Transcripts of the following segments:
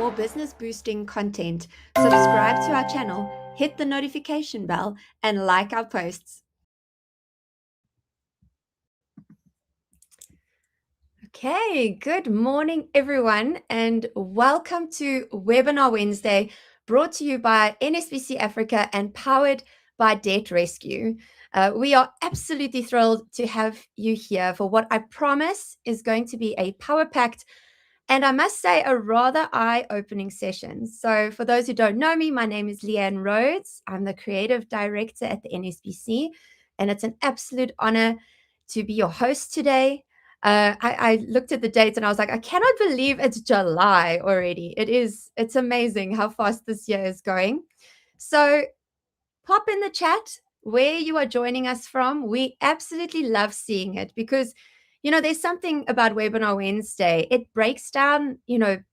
more business boosting content, subscribe to our channel, hit the notification bell, and like our posts. Okay, good morning, everyone, and welcome to Webinar Wednesday, brought to you by NSBC Africa and powered by Debt Rescue. We are absolutely thrilled to have you here for what I promise is going to be a power-packed and I must say a rather eye-opening session. So for those who don't know me, my name is Leanne Rhodes. I'm the Creative Director at the NSBC, and it's an absolute honor to be your host today. I looked at the dates and I was like, I cannot believe it's July already. It's amazing how fast this year is going. So pop in the chat where you are joining us from. We absolutely love seeing it because, there's something about Webinar Wednesday. It breaks down,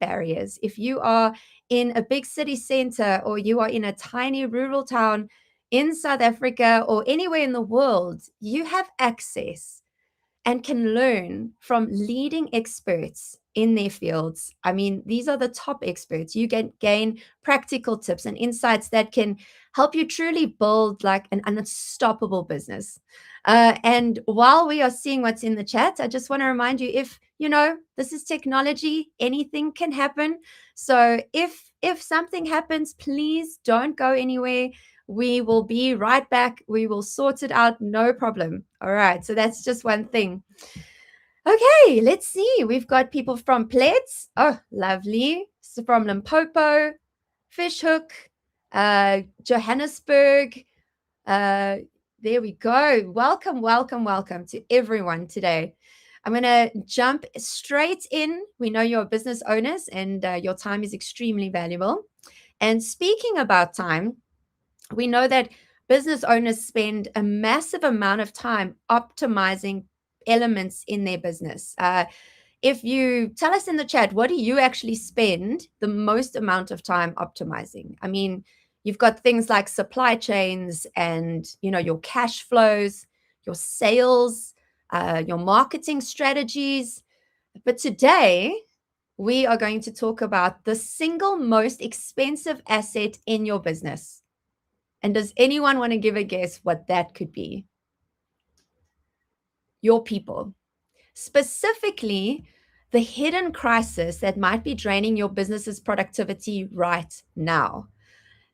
barriers. If you are in a big city center or you are in a tiny rural town in South Africa or anywhere in the world, you have access and can learn from leading experts in their fields. I mean, these are the top experts. You can gain practical tips and insights that can help you truly build like an unstoppable business. And while we are seeing what's in the chat, I just want to remind you, if this is technology, anything can happen. So if something happens, please don't go anywhere. We will be right back. We will sort it out. No problem. All right. So that's just one thing. Okay, let's see. We've got people from Pleds. Oh, lovely. So from Limpopo, Fishhook, Johannesburg. There we go. Welcome, welcome, welcome to everyone today. I'm going to jump straight in. We know you're business owners and your time is extremely valuable. And speaking about time, we know that business owners spend a massive amount of time optimizing elements in their business. If you tell us in the chat, what do you actually spend the most amount of time optimizing? I mean, you've got things like supply chains and, your cash flows, your sales, your marketing strategies. But today, we are going to talk about the single most expensive asset in your business. And does anyone want to give a guess what that could be? Your people. Specifically, the hidden crisis that might be draining your business's productivity right now.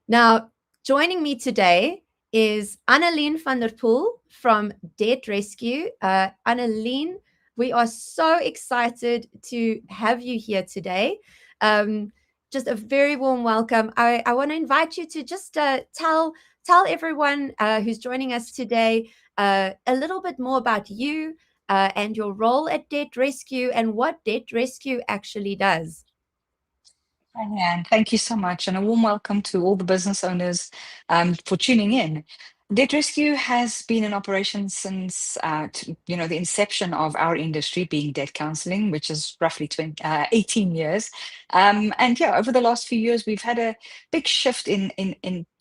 Now, joining me today is Annaline van der Poel from Debt Rescue. Annaline, we are so excited to have you here today. Just a very warm welcome. I want to invite you to just tell everyone who's joining us today a little bit more about you and your role at Debt Rescue and what Debt Rescue actually does. Hi, Leanne. Thank you so much, and a warm welcome to all the business owners for tuning in. Debt Rescue has been in operation since the inception of our industry, being debt counseling, which is roughly 18 years. Over the last few years, we've had a big shift in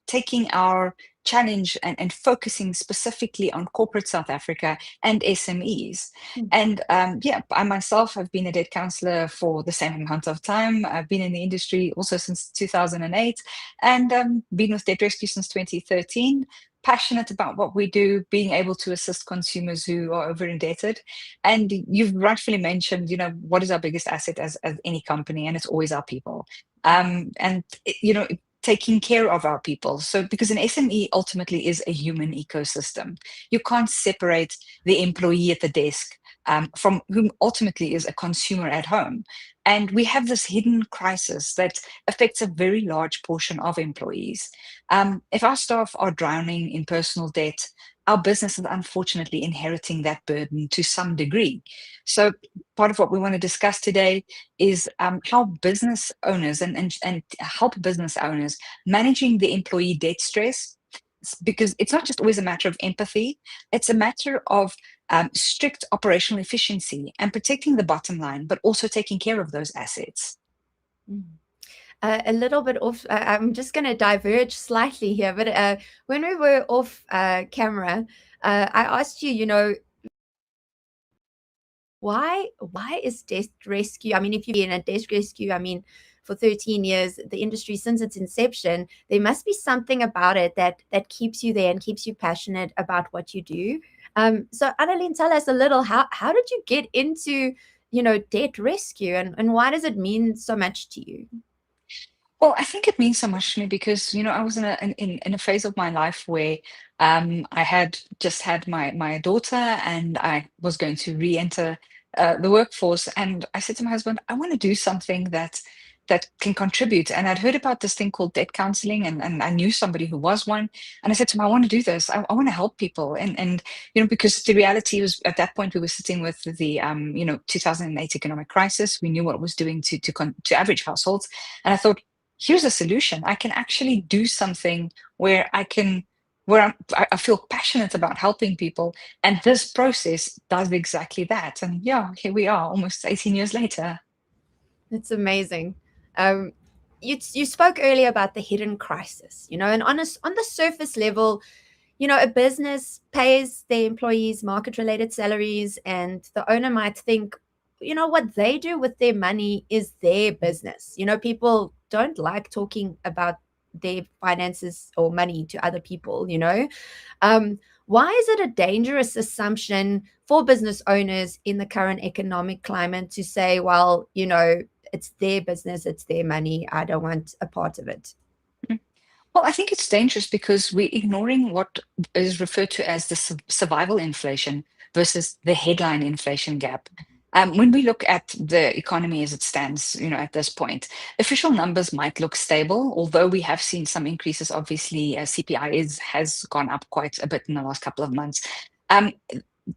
taking our challenge and focusing specifically on corporate South Africa and SMEs. And I myself have been a debt counselor for the same amount of time. I've been in the industry also since 2008 and been with Debt Rescue since 2013. Passionate about what we do, being able to assist consumers who are over indebted. And you've rightfully mentioned, what is our biggest asset as any company, and it's always our people. Taking care of our people. So because an SME ultimately is a human ecosystem, you can't separate the employee at the desk from whom ultimately is a consumer at home. And we have this hidden crisis that affects a very large portion of employees. If our staff are drowning in personal debt, our business is unfortunately inheriting that burden to some degree. So part of what we want to discuss today is how business owners and help business owners managing the employee debt stress, because it's not just always a matter of empathy, it's a matter of strict operational efficiency and protecting the bottom line, but also taking care of those assets. A little bit off, I'm just going to diverge slightly here, but when we were off camera, I asked you, why is Debt Rescue? I mean, if you're in a Debt Rescue, I mean, for 13 years, the industry since its inception, there must be something about it that keeps you there and keeps you passionate about what you do. So Annaline, tell us a little, how did you get into, debt rescue, and why does it mean so much to you? Well, I think it means so much to me because, I was in a phase of my life where I had just had my daughter and I was going to re-enter the workforce. And I said to my husband, I want to do something that can contribute. And I'd heard about this thing called debt counseling, and I knew somebody who was one. And I said to him, I want to do this. I want to help people. And because the reality was at that point we were sitting with the 2008 economic crisis. We knew what it was doing to average households. And I thought, here's a solution. I can actually do something where I feel passionate about helping people. And this process does exactly that. And yeah, here we are almost 18 years later. It's amazing. Um, you spoke earlier about the hidden crisis, and on the surface level, a business pays their employees market related salaries, and the owner might think, what they do with their money is their business. People don't like talking about their finances or money to other people. Why is it a dangerous assumption for business owners in the current economic climate to say, well, it's their business, it's their money, I don't want a part of it? Well, I think it's dangerous because we're ignoring what is referred to as the survival inflation versus the headline inflation gap. When we look at the economy as it stands, at this point, official numbers might look stable, although we have seen some increases. Obviously, CPI has gone up quite a bit in the last couple of months. Um,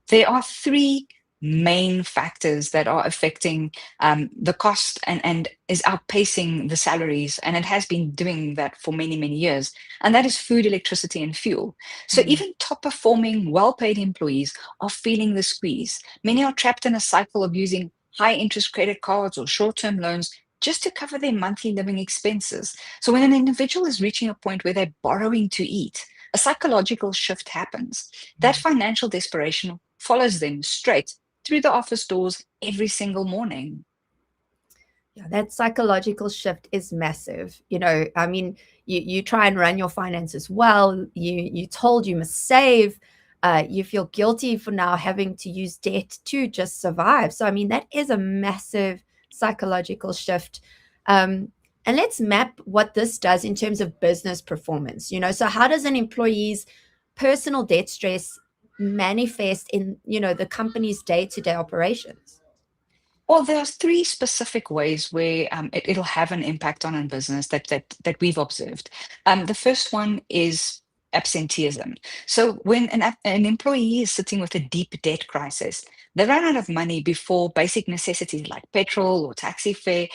there are three main factors that are affecting the cost and is outpacing the salaries. And it has been doing that for many, many years. And that is food, electricity, and fuel. So Mm. even top performing, well paid employees are feeling the squeeze. Many are trapped in a cycle of using high interest credit cards or short term loans just to cover their monthly living expenses. So when an individual is reaching a point where they're borrowing to eat, a psychological shift happens. That financial desperation follows them straight through the office doors every single morning. Yeah, that psychological shift is massive. I mean, you try and run your finances well. You told you must save. You feel guilty for now having to use debt to just survive. So I mean, that is a massive psychological shift. And let's map what this does in terms of business performance. So how does an employee's personal debt stress manifest in the company's day-to-day operations? Well, there's three specific ways where it'll have an impact on a business that we've observed. The first one is absenteeism. So when an employee is sitting with a deep debt crisis, they run out of money before basic necessities like petrol or taxi fare,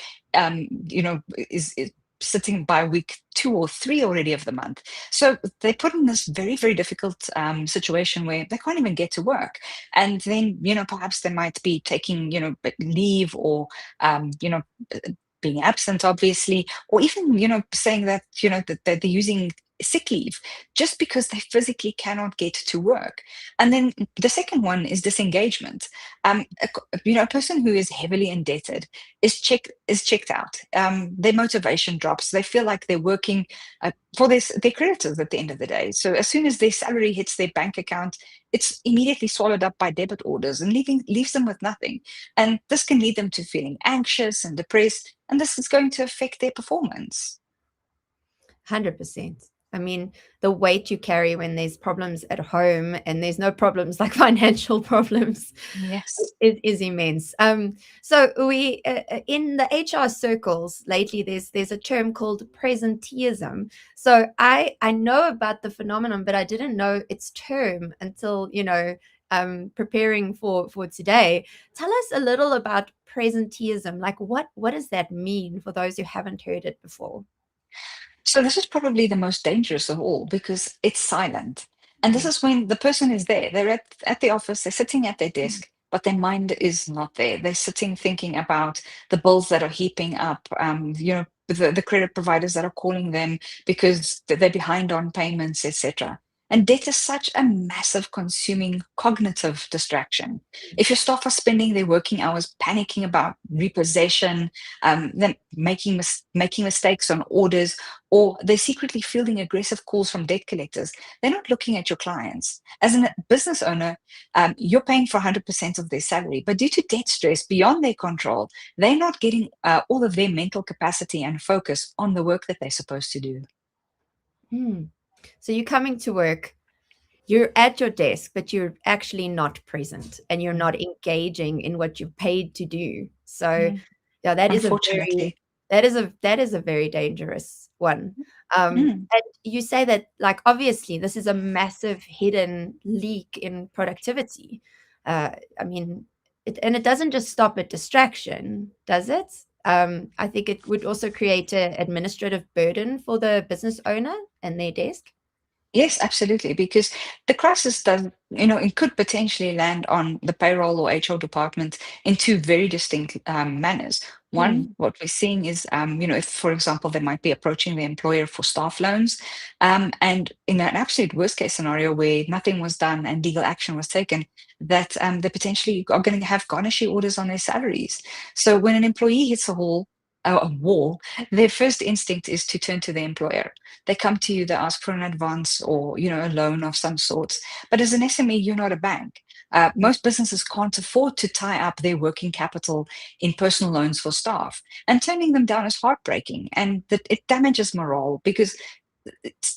is sitting by week 2 or 3 already of the month. So they put in this very, very difficult situation where they can't even get to work. And then perhaps they might be taking leave or being absent, obviously, or even saying that that they're using sick leave just because they physically cannot get to work. And then the second one is disengagement. A person who is heavily indebted is checked out. Their motivation drops. They feel like they're working for their creditors at the end of the day. So as soon as their salary hits their bank account, it's immediately swallowed up by debit orders and leaves them with nothing. And this can lead them to feeling anxious and depressed, and this is going to affect their performance. 100%. I mean, the weight you carry when there's problems at home and there's no problems like financial problems Yes. is immense. So we in the HR circles lately, there's a term called presenteeism. So I know about the phenomenon, but I didn't know its term until preparing for today. Tell us a little about presenteeism. Like what does that mean for those who haven't heard it before? So this is probably the most dangerous of all because it's silent. And this is when the person is there. They're at the office, they're sitting at their desk, but their mind is not there. They're sitting thinking about the bills that are heaping up, the credit providers that are calling them because they're behind on payments, etc. And debt is such a massive consuming cognitive distraction. If your staff are spending their working hours panicking about repossession, them making mistakes on orders, or they're secretly fielding aggressive calls from debt collectors, they're not looking at your clients. As a business owner, you're paying for 100% of their salary, but due to debt stress beyond their control, they're not getting all of their mental capacity and focus on the work that they're supposed to do. Hmm. So you're coming to work, you're at your desk, but you're actually not present and you're Mm. not engaging in what you're paid to do. So Mm. yeah, that is a very Unfortunately. that is a very dangerous one. Mm. And you say that like obviously this is a massive hidden leak in productivity. I mean, it doesn't just stop at distraction, does it? I think it would also create an administrative burden for the business owner and their desk. Yes, absolutely. Because the crisis does, it could potentially land on the payroll or HR department in two very distinct manners. One, Mm, what we're seeing is, if, for example, they might be approaching the employer for staff loans, and in an absolute worst case scenario where nothing was done and legal action was taken, that they potentially are going to have garnishee orders on their salaries. So when an employee hits a wall, their first instinct is to turn to the employer. They come to you, they ask for an advance or a loan of some sort. But as an SME, you're not a bank. mm, Most businesses can't afford to tie up their working capital in personal loans for staff, and turning them down is heartbreaking, and that it damages morale because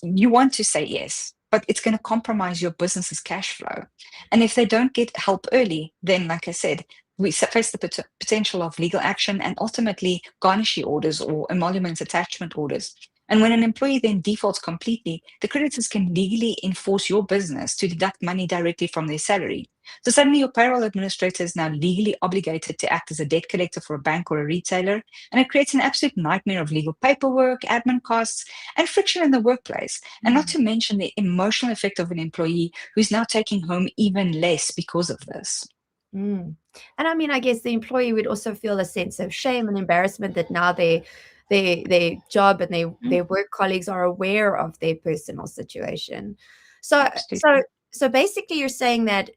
you want to say yes, but it's going to compromise your business's cash flow. And if they don't get help early, then, like I said, we face the potential of legal action and ultimately garnishee orders or emoluments attachment orders. And when an employee then defaults completely, the creditors can legally enforce your business to deduct money directly from their salary. So suddenly your payroll administrator is now legally obligated to act as a debt collector for a bank or a retailer, and it creates an absolute nightmare of legal paperwork, admin costs, and friction in the workplace. And not mm. to mention the emotional effect of an employee who's now taking home even less because of this. Mm. And I mean, I guess the employee would also feel a sense of shame and embarrassment that now their job and Mm. their work colleagues are aware of their personal situation. So so Absolutely. so basically you're saying that,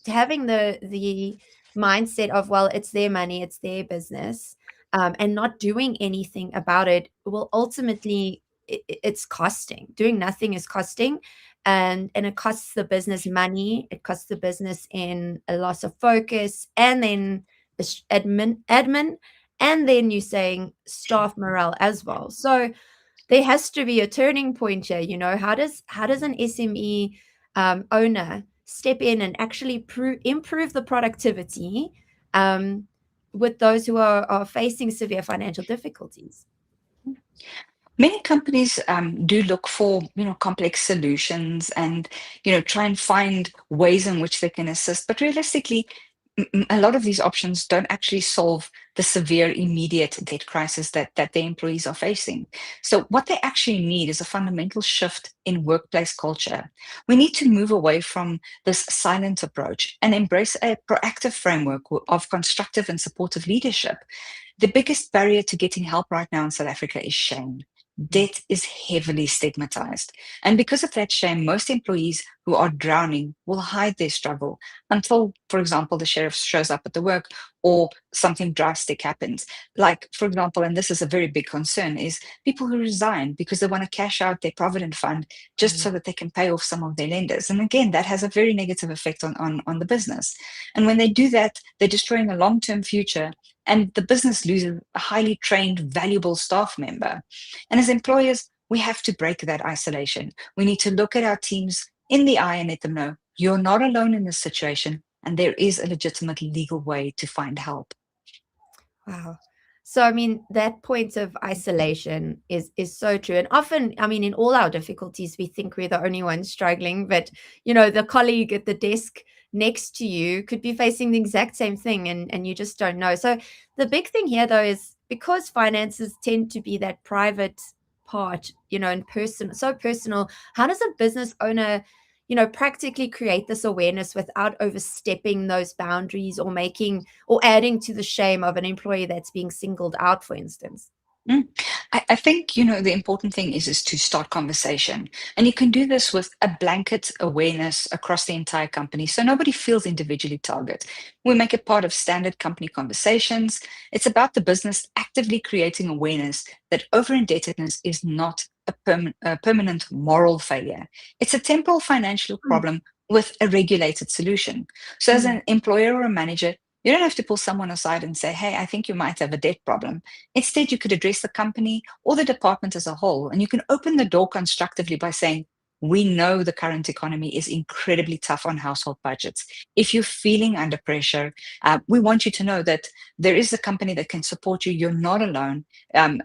having the mindset of, well, it's their money, it's their business, and not doing anything about it will ultimately it's costing. Doing nothing is costing, and it costs the business money, it costs the business in a loss of focus, and then admin, and then you're saying staff morale as well. So there has to be a turning point here. How does an SME owner step in and actually improve the productivity um, with those who are facing severe financial difficulties? Many companies do look for complex solutions and try and find ways in which they can assist, but realistically a lot of these options don't actually solve the severe immediate debt crisis that the employees are facing. So what they actually need is a fundamental shift in workplace culture. We need to move away from this silent approach and embrace a proactive framework of constructive and supportive leadership. The biggest barrier to getting help right now in South Africa is shame. Mm, Debt is heavily stigmatized. And because of that shame, most employees who are drowning will hide their struggle until, for example, the sheriff shows up at the work or something drastic happens. Like, for example, and this is a very big concern, is people who resign because they want to cash out their provident fund just mm, so that they can pay off some of their lenders. And again, that has a very negative effect on the business. And when they do that, they're destroying a long-term future and the business loses a highly trained, valuable staff member. And as employers, we have to break that isolation. We need to look at our teams in the eye and let them know you're not alone in this situation, and there is a legitimate legal way to find help. wow. So I mean, that point of isolation is so true. And often, I mean, in all our difficulties, we think we're the only ones struggling, but the colleague at the desk next to you could be facing the exact same thing, and you just don't know. So the big thing here though is because finances tend to be that private part, and so personal, how does a business owner practically create this awareness without overstepping those boundaries or making or adding to the shame of an employee that's being singled out, for instance? Mm. I think, the important thing is to start conversation. And you can do this with a blanket awareness across the entire company so nobody feels individually targeted. We make it part of standard company conversations. It's about the business actively creating awareness that over indebtedness is not a permanent moral failure. It's a temporal financial Mm, problem with a regulated solution. So, as mm, an employer or a manager, you don't have to pull someone aside and say, hey, I think you might have a debt problem. Instead, you could address the company or the department as a whole, and you can open the door constructively by saying, we know the current economy is incredibly tough on household budgets. If you're feeling under pressure, we want you to know that there is a company that can support you. You're not alone. Um,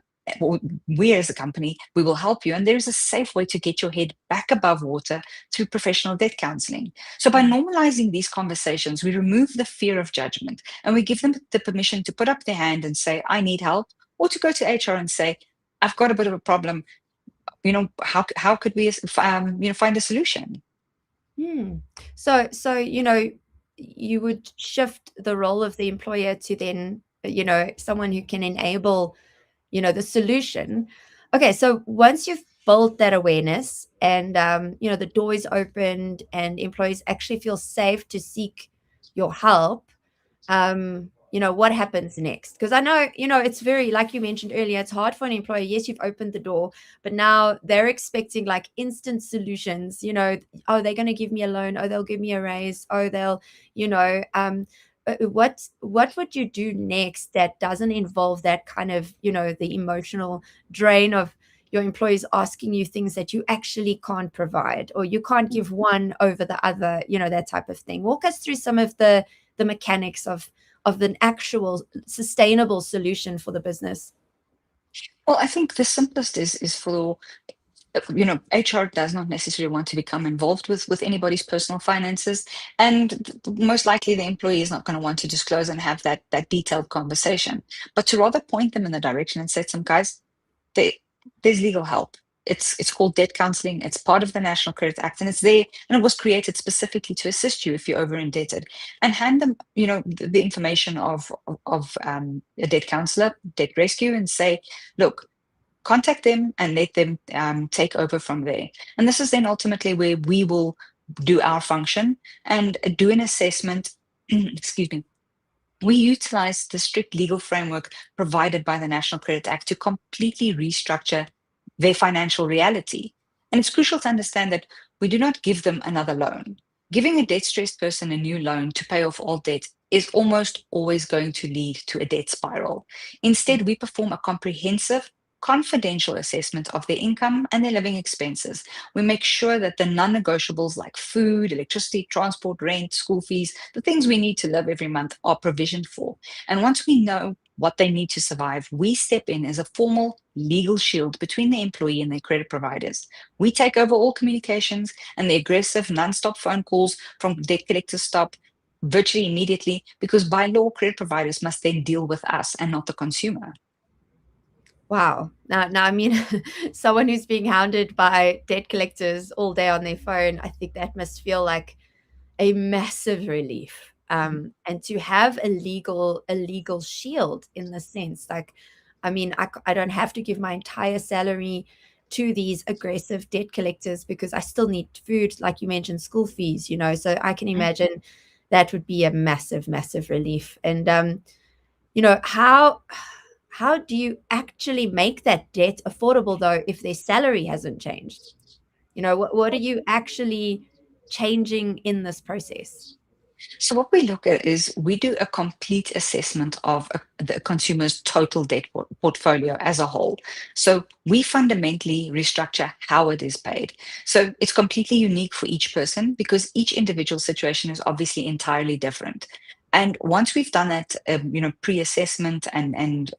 we as a company, we will help you. And there's a safe way to get your head back above water through professional debt counseling. So by mm. normalizing these conversations, we remove the fear of judgment and we give them the permission to put up their hand and say, I need help, or to go to HR and say, I've got a bit of a problem. How could we find a solution? Hmm. So, you would shift the role of the employer to then, someone who can enable, the solution. Okay, so once you've built that awareness and, the door is opened and employees actually feel safe to seek your help, what happens next? Because I know, it's very, like you mentioned earlier, it's hard for an employer. Yes, you've opened the door, but now they're expecting like instant solutions, oh, they're going to give me a loan. Oh, they'll give me a raise. Oh, they'll, what would you do next that doesn't involve that kind of, the emotional drain of your employees asking you things that you actually can't provide, or you can't give one over the other, that type of thing. Walk us through some of the mechanics of an actual sustainable solution for the business. Well, I think the simplest is for HR does not necessarily want to become involved with anybody's personal finances, and most likely the employee is not going to want to disclose and have that detailed conversation, but to rather point them in the direction and say, some guys, there, there's legal help. It's called debt counseling. It's part of the National Credit Act, and it's there, and it was created specifically to assist you if you're over indebted. And hand them, the information of a debt counselor, debt rescue, and say, look, contact them and let them take over from there. And this is then ultimately where we will do our function and do an assessment. Excuse me. We utilize the strict legal framework provided by the National Credit Act to completely restructure their financial reality. And it's crucial to understand that we do not give them another loan. Giving a debt stressed person a new loan to pay off all debt is almost always going to lead to a debt spiral. Instead, we perform a comprehensive, confidential assessment of their income and their living expenses. We make sure that the non negotiables like food, electricity, transport, rent, school fees, the things we need to live every month are provisioned for. And once we know what they need to survive, we step in as a formal legal shield between the employee and their credit providers. We take over all communications, and the aggressive, non-stop phone calls from debt collectors stop virtually immediately, because by law, credit providers must then deal with us and not the consumer. Wow. Now, I mean, someone who's being hounded by debt collectors all day on their phone, I think that must feel like a massive relief. And to have a legal shield in the sense, like, I mean, I don't have to give my entire salary to these aggressive debt collectors because I still need food, like you mentioned, school fees, so I can imagine that would be a massive, massive relief. And, how do you actually make that debt affordable though if their salary hasn't changed? What are you actually changing in this process? So what we look at is we do a complete assessment of the consumer's total debt portfolio as a whole. So we fundamentally restructure how it is paid. So it's completely unique for each person because each individual situation is obviously entirely different. And once we've done that, pre-assessment and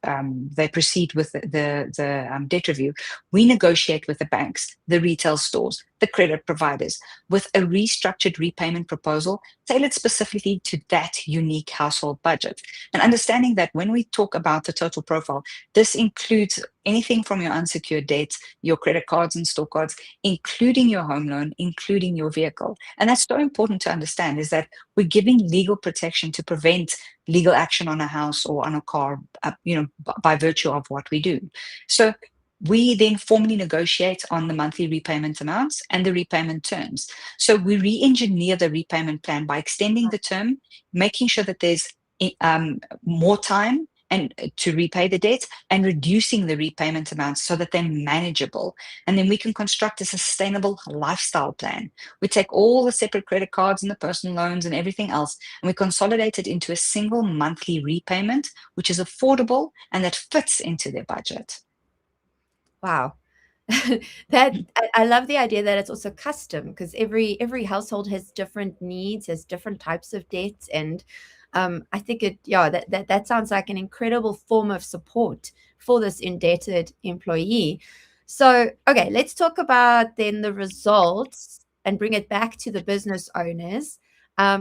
they proceed with the debt review, we negotiate with the banks, the retail stores, the credit providers with a restructured repayment proposal tailored specifically to that unique household budget. And understanding that when we talk about the total profile, this includes anything from your unsecured debts, your credit cards and store cards, including your home loan, including your vehicle. And that's so important to understand is that we're giving legal protection to prevent legal action on a house or on a car, by virtue of what we do. So We then formally negotiate on the monthly repayment amounts and the repayment terms. So we re-engineer the repayment plan by extending the term, making sure that there's more time and to repay the debt, and reducing the repayment amounts so that they're manageable. And then we can construct a sustainable lifestyle plan. We take all the separate credit cards and the personal loans and everything else, and we consolidate it into a single monthly repayment, which is affordable and that fits into their budget. Wow. I love the idea that it's also custom, because every household has different needs, has different types of debts, and I think that sounds like an incredible form of support for this indebted employee. So, okay, let's talk about then the results and bring it back to the business owners,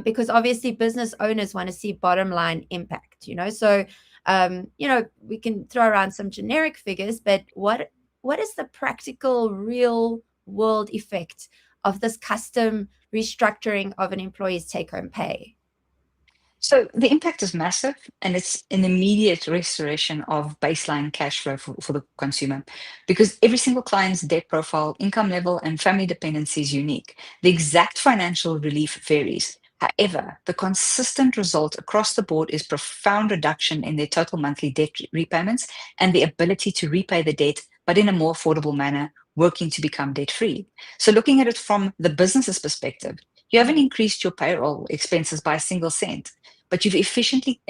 because obviously business owners want to see bottom line impact. So we can throw around some generic figures, but what is the practical, real world effect of this custom restructuring of an employee's take home pay? So the impact is massive, and it's an immediate restoration of baseline cash flow for the consumer, because every single client's debt profile, income level, and family dependency is unique. The exact financial relief varies. However, the consistent result across the board is profound reduction in their total monthly debt repayments and the ability to repay the debt, but in a more affordable manner, working to become debt free. So looking at it from the business's perspective, you haven't increased your payroll expenses by a single cent, but you've efficiently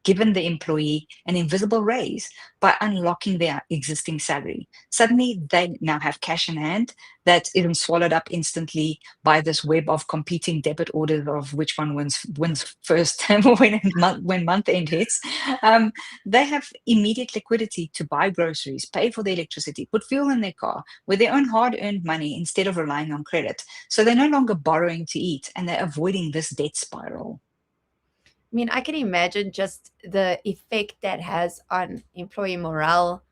given the employee an invisible raise by unlocking their existing salary. Suddenly, they now have cash in hand that isn't swallowed up instantly by this web of competing debit orders of which one wins first when month end hits. Um, they have immediate liquidity to buy groceries, pay for the electricity, put fuel in their car with their own hard-earned money instead of relying on credit. So they're no longer borrowing to eat, and they're avoiding this debt spiral. I mean, I can imagine just the effect that has on employee morale.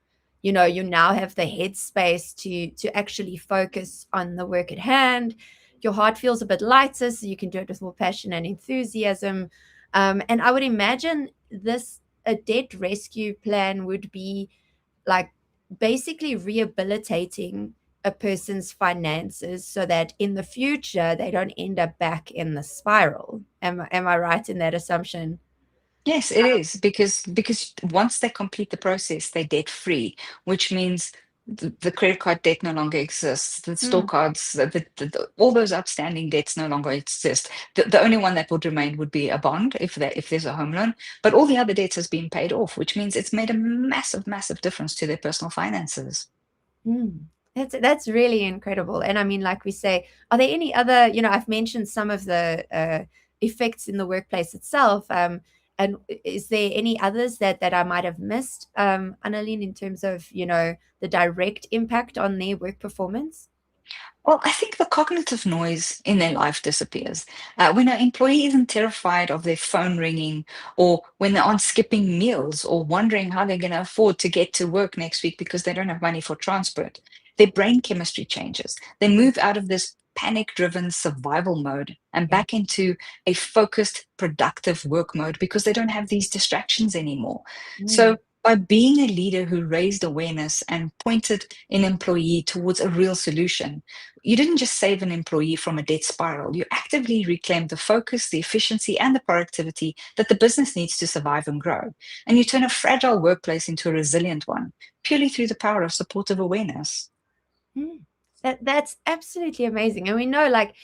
You now have the headspace to actually focus on the work at hand. Your heart feels a bit lighter, so you can do it with more passion and enthusiasm. And I would imagine this a debt rescue plan would be like basically rehabilitating a person's finances so that in the future they don't end up back in the spiral. Am I right in that assumption? Yes, it is because once they complete the process, they're debt free, which means the credit card debt no longer exists. The store Mm, cards, all those outstanding debts no longer exist. The only one that would remain would be a bond if there's a home loan, but all the other debts has been paid off, which means it's made a massive, massive difference to their personal finances. mm. That's really incredible. And I mean, like we say, are there any other, I've mentioned some of the effects in the workplace itself. And is there any others that I might have missed, Annaline, in terms of, the direct impact on their work performance? Well, I think the cognitive noise in their life disappears. When an employee isn't terrified of their phone ringing, or when they aren't skipping meals, or wondering how they're going to afford to get to work next week because they don't have money for transport, their brain chemistry changes. They move out of this panic driven survival mode and Yeah. back into a focused, productive work mode because they don't have these distractions anymore. So, Mm. by being a leader who raised awareness and pointed an employee towards a real solution, you didn't just save an employee from a debt spiral, you actively reclaimed the focus, the efficiency, and the productivity that the business needs to survive and grow. And you turn a fragile workplace into a resilient one, purely through the power of supportive awareness. Mm. That's absolutely amazing. And we know, like,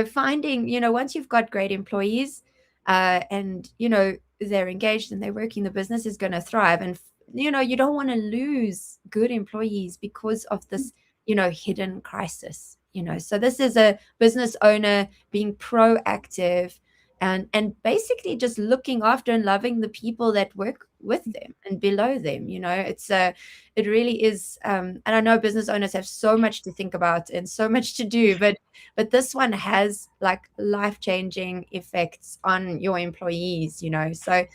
finding, once you've got great employees, and they're engaged and they're working, the business is going to thrive. And you don't want to lose good employees because of this, hidden crisis. So this is a business owner being proactive and basically just looking after and loving the people that work with them and below them. It really is. And I know business owners have so much to think about and so much to do, but this one has like life-changing effects on your employees. So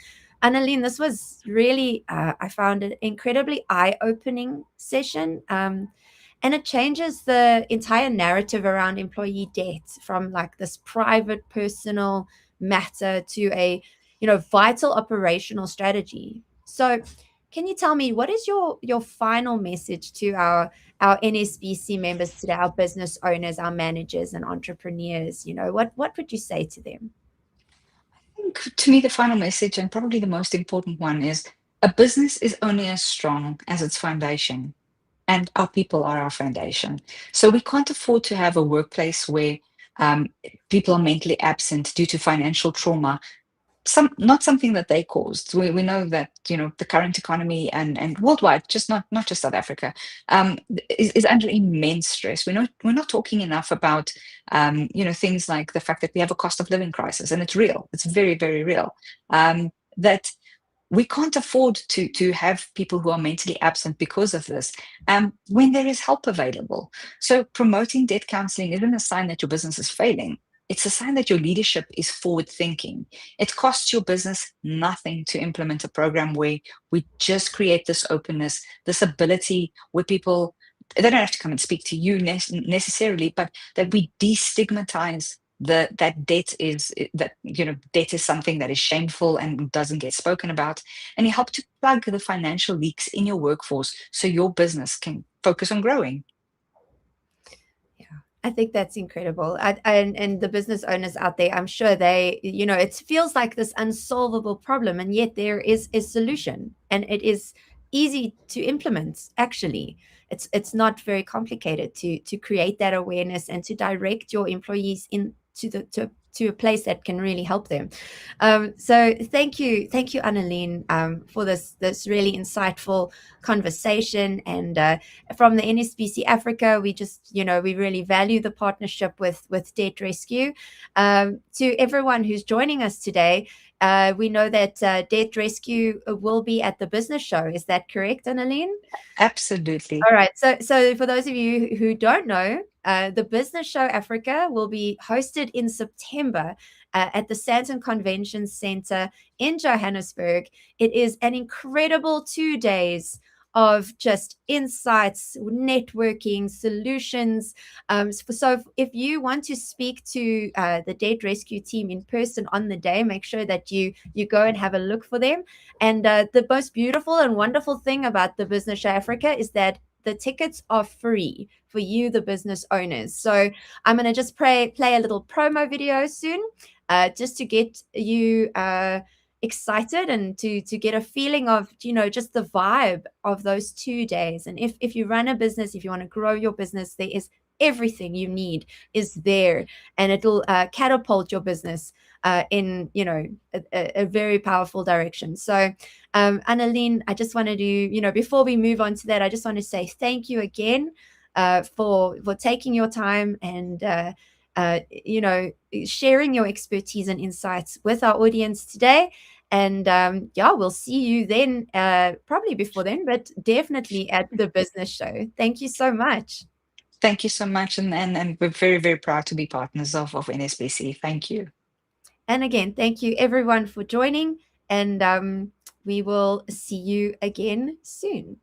Annaline, this was really, I found an incredibly eye-opening session. And it changes the entire narrative around employee debt from like this private personal matter to a vital operational strategy. So can you tell me what is your final message to our NSBC members today, our business owners, our managers and entrepreneurs? What would you say to them? I think to me, the final message, and probably the most important one, is a business is only as strong as its foundation, and our people are our foundation. So we can't afford to have a workplace where um, people are mentally absent due to financial trauma, not something that they caused. We know that the current economy and worldwide, just not just South Africa, is under immense stress. We're not talking enough about things like the fact that we have a cost of living crisis, and it's real. It's very, very real. That we can't afford to have people who are mentally absent because of this, when there is help available. So promoting debt counseling isn't a sign that your business is failing. It's a sign that your leadership is forward thinking. It costs your business nothing to implement a program where we just create this openness, this ability where people, they don't have to come and speak to you necessarily, but that we destigmatize that debt is something that is shameful and doesn't get spoken about, and you help to plug the financial leaks in your workforce so your business can focus on growing. Yeah, I think that's incredible. And the business owners out there, I'm sure it feels like this unsolvable problem, and yet there is a solution, and it is easy to implement. Actually, it's not very complicated to create that awareness and to direct your employees to a place that can really help them. So thank you, Annaline, for this really insightful conversation. And from the NSBC Africa, we really value the partnership with Debt Rescue. To everyone who's joining us today, we know that Debt Rescue will be at the business show. Is that correct, Annaline? Absolutely. All right. So for those of you who don't know, the Business Show Africa will be hosted in September at the Sandton Convention Center in Johannesburg. It is an incredible 2 days of just insights, networking, solutions. So if you want to speak to the Debt Rescue team in person on the day, make sure that you go and have a look for them. And the most beautiful and wonderful thing about the Business Show Africa is that the tickets are free for you, the business owners. So I'm going to just play a little promo video soon, just to get you excited and to get a feeling of just the vibe of those 2 days. And if you run a business, if you want to grow your business, there is everything you need is there, and it'll catapult your business in a very powerful direction. So Annaline, I just wanted to, before we move on to that, I just want to say thank you again for taking your time and sharing your expertise and insights with our audience today. And yeah, we'll see you then, probably before then, but definitely at the business show. Thank you so much. Thank you so much. And we're very, very proud to be partners of NSBC. Thank you. And again, thank you everyone for joining, and we will see you again soon.